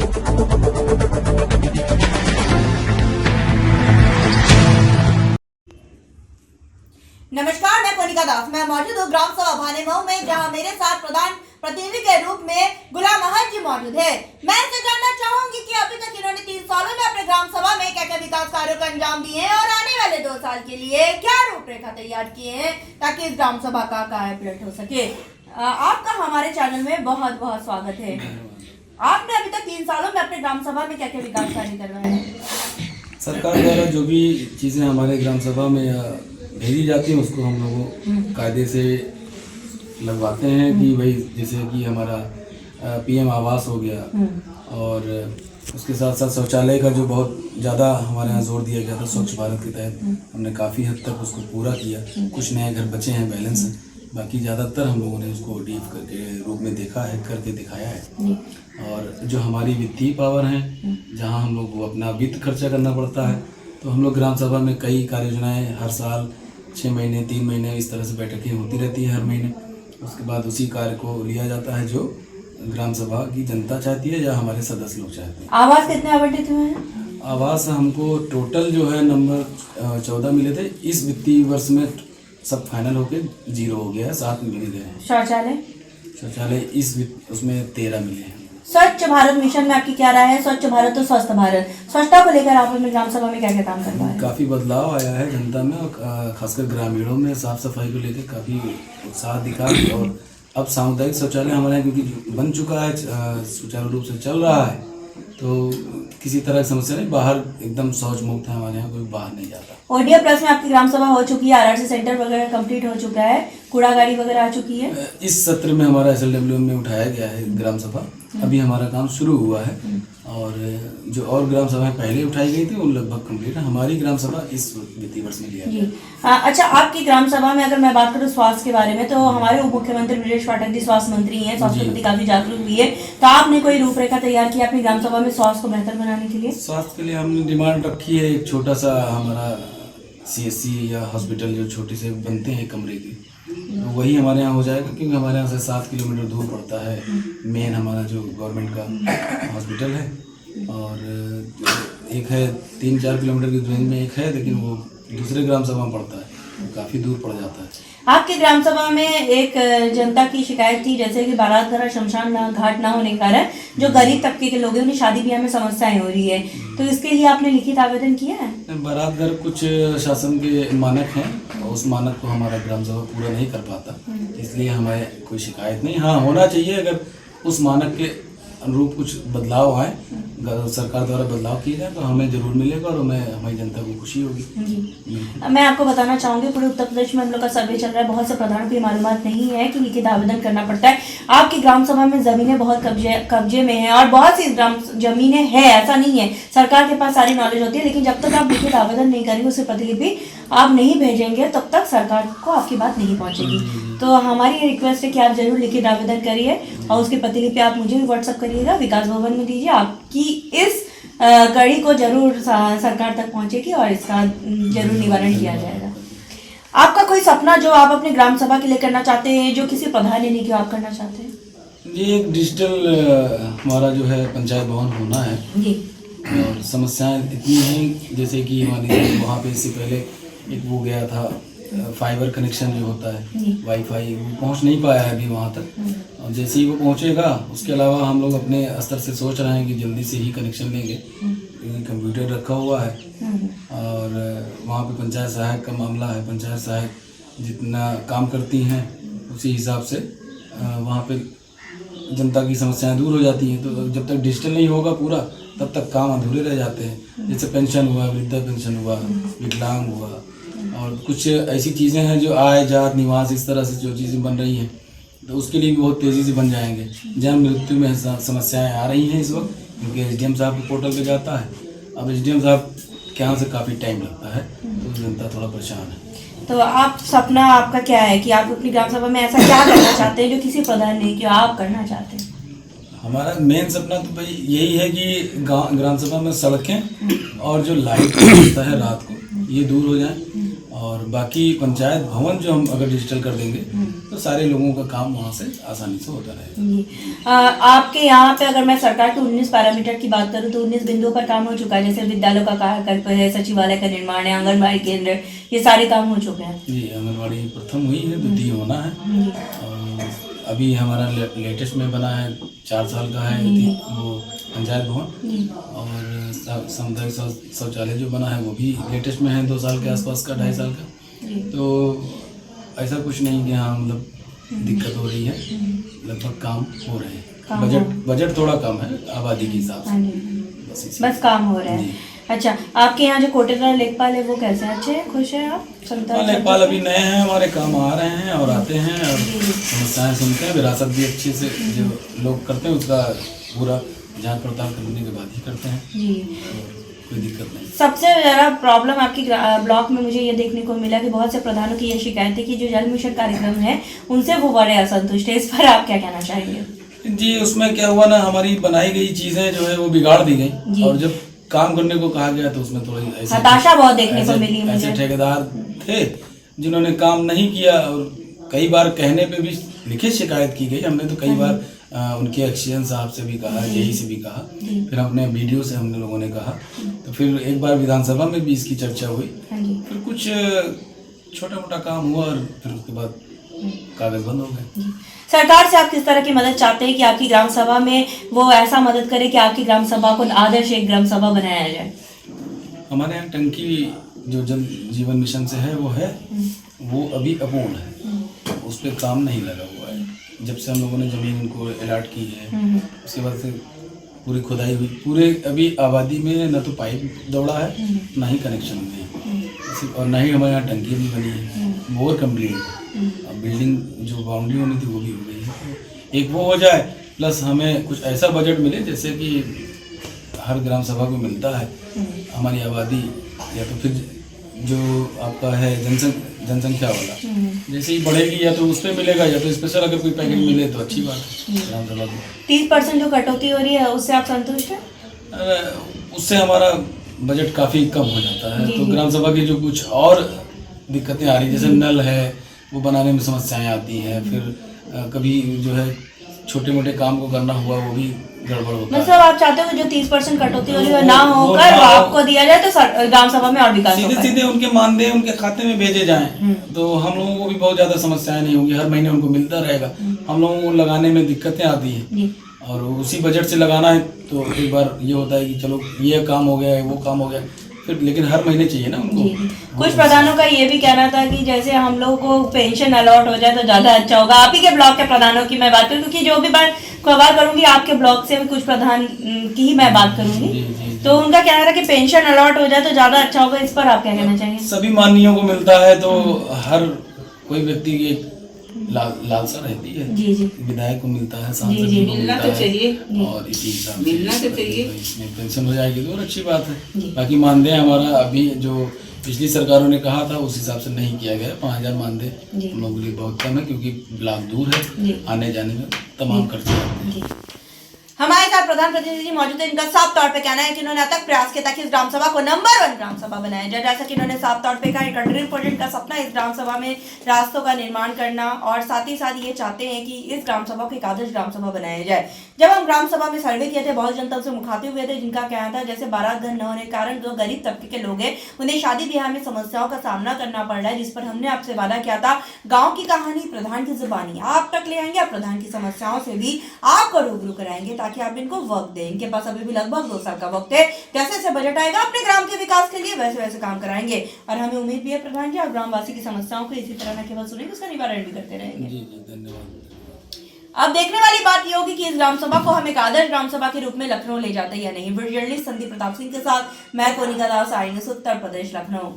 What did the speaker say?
नमस्कार, मैं कोनिका दास। मैं मौजूद हूँ ग्राम सभा भानेमऊ में, जहाँ मेरे साथ प्रधान प्रतिनिधि के रूप में गुलाम अहमद जी मौजूद है। मैं इनसे जानना चाहूंगी कि अभी तक इन्होंने 3 सालों में अपने ग्राम सभा में क्या क्या विकास कार्यों को अंजाम दिए हैं और आने वाले 2 साल के लिए क्या रूपरेखा तैयार किए हैं ताकि इस ग्राम सभा का कार्य पलट हो सके। आपका हमारे चैनल में बहुत बहुत स्वागत है। आपने अभी तक 3 सालों में अपने ग्राम सभा में क्या क्या विकास कार्य करवाए हैं? सरकार द्वारा जो भी चीज़ें हमारे ग्राम सभा में भेजी जाती हैं उसको हम लोग कायदे से लगवाते हैं कि भाई जैसे कि हमारा पीएम आवास हो गया और उसके साथ साथ शौचालय का जो बहुत ज़्यादा हमारे यहाँ जोर दिया गया था स्वच्छ भारत के तहत हमने काफ़ी हद तक उसको पूरा किया। कुछ नए घर बचे हैं बैलेंस, बाकी ज़्यादातर हम लोगों ने उसको डीप करके रूप में देखा है, करके दिखाया है। और जो हमारी वित्तीय पावर हैं, जहाँ हम लोग को अपना वित्त खर्चा करना पड़ता है, तो हम लोग ग्राम सभा में कई कार्य योजनाएँ हर साल 6 महीने 3 महीने इस तरह से बैठकें होती रहती है हर महीने। उसके बाद उसी कार्य को लिया जाता है जो ग्राम सभा की जनता चाहती है या हमारे सदस्य लोग चाहते हैं। आवास कितने आवंटित हुए हैं? आवास हमको टोटल जो है नंबर 14 मिले थे। इस वित्तीय वर्ष में सब फाइनल होके 0 हो गया है, 7 मिल गए हैं। शौचालय उसमें 13 मिले हैं। स्वच्छ भारत मिशन में आपकी क्या राय है? स्वच्छ भारत और स्वस्थ भारत, स्वच्छता को लेकर आप अपने ग्राम सभा में क्या क्या काम कर रहे हैं? काफ़ी बदलाव आया है जनता में और खासकर ग्रामीणों में साफ सफाई को लेकर काफ़ी उत्साह दिखा। और अब सामुदायिक शौचालय हमारे यहाँ क्योंकि बन चुका है, सुचारू रूप से चल रहा है, तो किसी तरह की समस्या नहीं। बाहर एकदम शौच मुक्त है हमारे यहाँ, कोई बाहर नहीं जाता। ओडिया प्लस में आपकी ग्राम सभा हो चुकी है, आरआरसी सेंटर वगैरह कंप्लीट हो चुका है, कूड़ा गाड़ी वगैरह आ चुकी है। इस सत्र में हमारा SLWM में उठाया गया है ग्राम सभा, अभी हमारा काम शुरू हुआ है। और जो और ग्राम सभाएं पहले उठाई गई थी वो लगभग कंप्लीट है। हमारी ग्राम सभा इस वित्तीय वर्ष में लिया गया। अच्छा, आपकी ग्राम सभा में अगर मैं बात करूँ स्वास्थ्य के बारे में, तो हमारे उप मुख्यमंत्री ब्रजेश पाठक जी स्वास्थ्य मंत्री हैं, स्वास्थ्य के प्रति काफी जागरूक हुई है, तो आपने कोई रूपरेखा तैयार की अपनी ग्राम सभा में स्वास्थ्य को बेहतर बनाने के लिए? स्वास्थ्य के लिए हमने डिमांड रखी है एक छोटा सा हमारा CSC या हॉस्पिटल जो छोटे से बनते हैं कमरे की, तो वही हमारे यहाँ हो जाएगा, क्योंकि हमारे यहाँ से 7 किलोमीटर दूर पड़ता है मेन हमारा जो गवर्नमेंट का हॉस्पिटल है। और एक है 3-4 किलोमीटर की रेंज में एक है, लेकिन वो दूसरे ग्राम सभा में पड़ता है, तो काफ़ी दूर पड़ जाता है। आपकी ग्राम सभा में एक जनता की शिकायत थी, जैसे कि बारात घरा शमशान घाट ना होने के कारण जो गरीब तबके के लोग हैं उन्हें शादी ब्याह में समस्याएं हो रही है, तो इसके लिए आपने लिखित आवेदन किया है? बारात घर कुछ शासन के मानक हैं, उस मानक को हमारा ग्राम सभा पूरा नहीं कर पाता, इसलिए हमें कोई शिकायत नहीं। हाँ, होना चाहिए, अगर उस मानक के अनुरूप कुछ बदलाव आए, सरकार द्वारा बदलाव किए जाए तो हमें जरूर मिलेगा और हमारी जनता को खुशी होगी। जी, मैं आपको बताना चाहूंगी पूरे उत्तर प्रदेश में हम लोग का सर्वे चल रहा है, बहुत से प्रधानों की मालूमात नहीं है कि लिखित आवेदन करना पड़ता है। आपकी ग्राम सभा में जमीनें बहुत कब्जे में है और बहुत सी ग्राम जमीनें हैं, ऐसा नहीं है, सरकार के पास सारी नॉलेज होती है, लेकिन जब तक आप लिखित आवेदन नहीं करेंगे, उसकी प्रतिलिपि आप नहीं भेजेंगे, तब तक सरकार को आपकी बात नहीं पहुंचेगी। तो हमारी ये रिक्वेस्ट है कि आप जरूर लिखित आवेदन करिए और उसकी प्रतिलिपि आप मुझे भी व्हाट्सअप करिएगा, विकास भवन में दीजिए। आपकी इस कड़ी को जरूर सरकार तक पहुंचेगी और इसका जरूर निवारण किया जाएगा। आपका कोई सपना जो आप अपने ग्राम सभा के लिए करना चाहते हैं, जो किसी प्रधान ने नहीं किया, आप करना चाहते हैं? ये एक डिजिटल हमारा जो है पंचायत भवन होना है जी। और समस्याएं इतनी हैं, जैसे कि हमारे वहाँ पे इससे पहले एक वो गया था फाइबर कनेक्शन जो होता है वाईफाई, वो पहुँच नहीं पाया है अभी वहाँ तक, और जैसे ही वो पहुँचेगा उसके अलावा हम लोग अपने स्तर से सोच रहे हैं कि जल्दी से ही कनेक्शन लेंगे। कंप्यूटर रखा हुआ है और वहाँ पे पंचायत सहायक का मामला है, पंचायत सहायक जितना काम करती हैं उसी हिसाब से वहाँ पे जनता की समस्याएं दूर हो जाती हैं। तो जब तक डिजिटल नहीं होगा पूरा, तब तक काम अधूरे रह जाते हैं। जैसे पेंशन हुआ, वृद्धा पेंशन हुआ, विकलांग हुआ, और कुछ ऐसी चीज़ें हैं जो आय जात निवास इस तरह से जो चीज़ें बन रही हैं, तो उसके लिए भी बहुत तेज़ी से बन जाएंगे। जन्म मृत्यु में समस्याएं आ रही हैं इस वक्त, क्योंकि SDM साहब के पोर्टल पे जाता है। अब SDM साहब के यहाँ से काफ़ी टाइम लगता है, तो जनता थोड़ा परेशान है। तो आप सपना आपका क्या है कि आप अपनी ग्राम सभा में ऐसा क्या करना चाहते हैं जो किसी प्रधान ने किया, आप करना चाहते हैं? हमारा मेन सपना तो भाई यही है कि ग्राम सभा में सड़कें और जो लाइट होता है रात को, ये दूर हो जाए, और बाकी पंचायत भवन जो हम अगर डिजिटल कर देंगे तो सारे लोगों का काम वहाँ से आसानी से होता रहेगा। जी आपके यहाँ पे अगर मैं सरकार के 19 पैरामीटर की बात करूँ तो 19 बिंदुओं पर काम हो चुका है, जैसे विद्यालयों का कायाकल्प है, सचिवालय का निर्माण है, आंगनबाड़ी केंद्र, ये सारे काम हो चुके हैं। जी आंगनबाड़ी प्रथम हुई है, द्वितीय होना है। और अभी हमारा लेटेस्ट में बना है 4 साल का है वो पंचायत भवन, और सामुदायिक शौचालय जो बना है वो भी लेटेस्ट में है 2 साल के आसपास का, 2.5 साल का। तो ऐसा कुछ नहीं कि हाँ मतलब दिक्कत हो रही है, लगभग काम हो रहे हैं। बजट थोड़ा कम है आबादी के हिसाब से, बस काम हो रहा है। अच्छा आपके यहाँ जो कोटेदार लेखपाल है वो कैसे, अच्छे हैं, खुश हैं आप? लेखपाल अभी नए हैं, हमारे काम आ रहे हैं और आते हैं और समस्याएं सुनते हैं, विरासत भी अच्छे से जो लोग करते हैं उसका पूरा जांच पड़ताल करने के बाद ही करते हैं जी, कोई दिक्कत नहीं। सबसे ज़्यादा प्रॉब्लम आपकी ब्लॉक में मुझे ये देखने को मिला कि बहुत से प्रधानों की ये शिकायत है कि जो जल मिशन कार्यक्रम है उनसे वो बड़े असंतुष्ट है, इस पर आप क्या कहना चाहेंगे? जी उसमें क्या हुआ ना, हमारी बनाई गई चीजें जो है वो बिगाड़ दी गई, और जब काम करने को कहा गया तो उसमें थोड़ी हताशा बहुत देखने को मिली मुझे। ऐसे ठेकेदार थे जिन्होंने काम नहीं किया, और कई बार कहने पे भी लिखित शिकायत की गई। हमने तो कई बार उनके एक्सीएन साहब से भी कहा, यही से भी कहा, फिर अपने वीडियो से हमने लोगों ने कहा, तो फिर एक बार विधानसभा में भी इसकी चर्चा हुई, फिर कुछ छोटा मोटा काम हुआ और फिर उसके बाद कागज बंद हो गए। सरकार से आप किस तरह की मदद चाहते हैं कि आपकी ग्राम सभा में वो ऐसा मदद करे कि आपकी ग्राम सभा को आदर्श एक ग्राम सभा बनाया जाए? हमारे यहाँ टंकी जो जल जीवन मिशन से है वो अभी अपूर्ण है, उस पर काम नहीं लगा हुआ है। जब से हम लोगों ने जमीन उनको अलॉट की है उसके बाद से पूरी खुदाई हुई, पूरे अभी आबादी में न तो पाइप दौड़ा है ना ही कनेक्शन हुए हैं, और ना ही हमारे यहाँ टंकी भी बनी है, बोर कम्प्लीट, बिल्डिंग जो बाउंड्री होनी थी वो भी हो गई है। तो एक वो हो जाए, प्लस हमें कुछ ऐसा बजट मिले जैसे कि हर ग्राम सभा को मिलता है, हमारी आबादी या तो फिर जो आपका है जनसंख्या वाला जैसे ही बढ़ेगी या तो उस पर मिलेगा या तो स्पेशल अगर कोई पैकेज मिले तो अच्छी बात है। ग्राम सभा को 30% जो कटौती हो रही है उससे आप संतुष्ट हैं? उससे हमारा बजट काफ़ी कम हो जाता है, तो ग्राम सभा की जो कुछ और दिक्कतें आ रही जैसे नल है वो बनाने में समस्याएं आती हैं, फिर कभी जो है छोटे मोटे काम को करना हुआ वो भी गड़बड़ होता है। मतलब आप चाहते हो जो 30% कटौती हो रही है ना होकर वो आपको दिया जाए तो ग्राम सभा में और विकास सीधे सीधे उनके मानदेय उनके खाते में भेजे जाएं, तो हम लोगों को भी बहुत ज्यादा समस्याएं नहीं होंगी, हर महीने उनको मिलता रहेगा। हम लोगों को लगाने में दिक्कतें आती है और उसी बजट से लगाना है तो एक बार ये होता है कि चलो ये काम हो गया वो काम हो गया, फिर लेकिन हर महीने चाहिए ना उनको। कुछ प्रधानों का ये भी कहना था कि जैसे हम लोगों को पेंशन अलॉट हो जाए तो ज्यादा अच्छा होगा। आप ही के ब्लॉक के प्रधानों की मैं बात करूँ, क्योंकि जो भी बात कवर करूंगी आपके ब्लॉक से भी कुछ प्रधान की ही मैं बात करूंगी, तो उनका कहना था कि पेंशन अलॉट हो जाए तो ज्यादा अच्छा होगा। इस पर आप क्या कहना चाहेंगे? सभी माननीयों को मिलता है तो हर कोई व्यक्ति की लालसा रहती है, विधायक को मिलता है, सांसद को मिलता है, और इसी हिसाब से इसमें पेंशन हो जाएगी तो और अच्छी बात है। बाकी मानदेय हमारा अभी जो पिछली सरकारों ने कहा था उस हिसाब से नहीं किया गया, 5000 मानदेय हम लोगों के लिए बहुत कम है, क्योंकि ब्लॉक दूर है, आने जाने में तमाम खर्चे आते हैं। हमारे साथ प्रधान प्रतिनिधि मौजूद है, इनका साफ तौर पे कहना है कि उन्होंने अब तक प्रयास किया ताकि इस ग्राम सभा को नंबर 1 ग्राम सभा बनाया जाए। जैसा कि इन्होंने साफ तौर पे कहा, एक ड्रीम प्रोजेक्ट का सपना इस ग्राम सभा में रास्तों का निर्माण करना, और साथ ही साथ ये चाहते हैं कि इस ग्राम सभा को एक आदर्श ग्राम सभा बनाया जाए। जब हम ग्राम सभा में सर्वे किए थे, बहुत जनता से मुखातिब हुए थे, जिनका कहना था जैसे बारात घर न होने के कारण जो गरीब तबके के लोग हैं उन्हें शादी ब्याह में समस्याओं का सामना करना पड़ रहा है, जिस पर हमने आपसे वादा किया था गाँव की कहानी प्रधान की जुबानी आप तक ले आएंगे, प्रधान की समस्याओं से भी आपको रूबरू कराएंगे ताकि आप इनको वक्त दें। इनके पास अभी भी लगभग 2 साल का वक्त है, जैसे जैसे बजट आएगा अपने ग्राम के विकास के लिए वैसे वैसे काम कराएंगे, और हमें उम्मीद भी है प्रधान जी आप ग्रामवासी की समस्याओं को इसी तरह न केवल सुनेंगे, उसका निवारण भी करते रहेंगे। जी धन्यवाद। अब देखने वाली बात यह होगी कि इस ग्राम सभा को हम एक आदर्श ग्राम सभा के रूप में लखनऊ ले जाते हैं या नहीं। वीडियो जर्नलिस्ट संदीप प्रताप सिंह के साथ मैं कोनिका दास, आई न्यूज़ उत्तर प्रदेश, लखनऊ।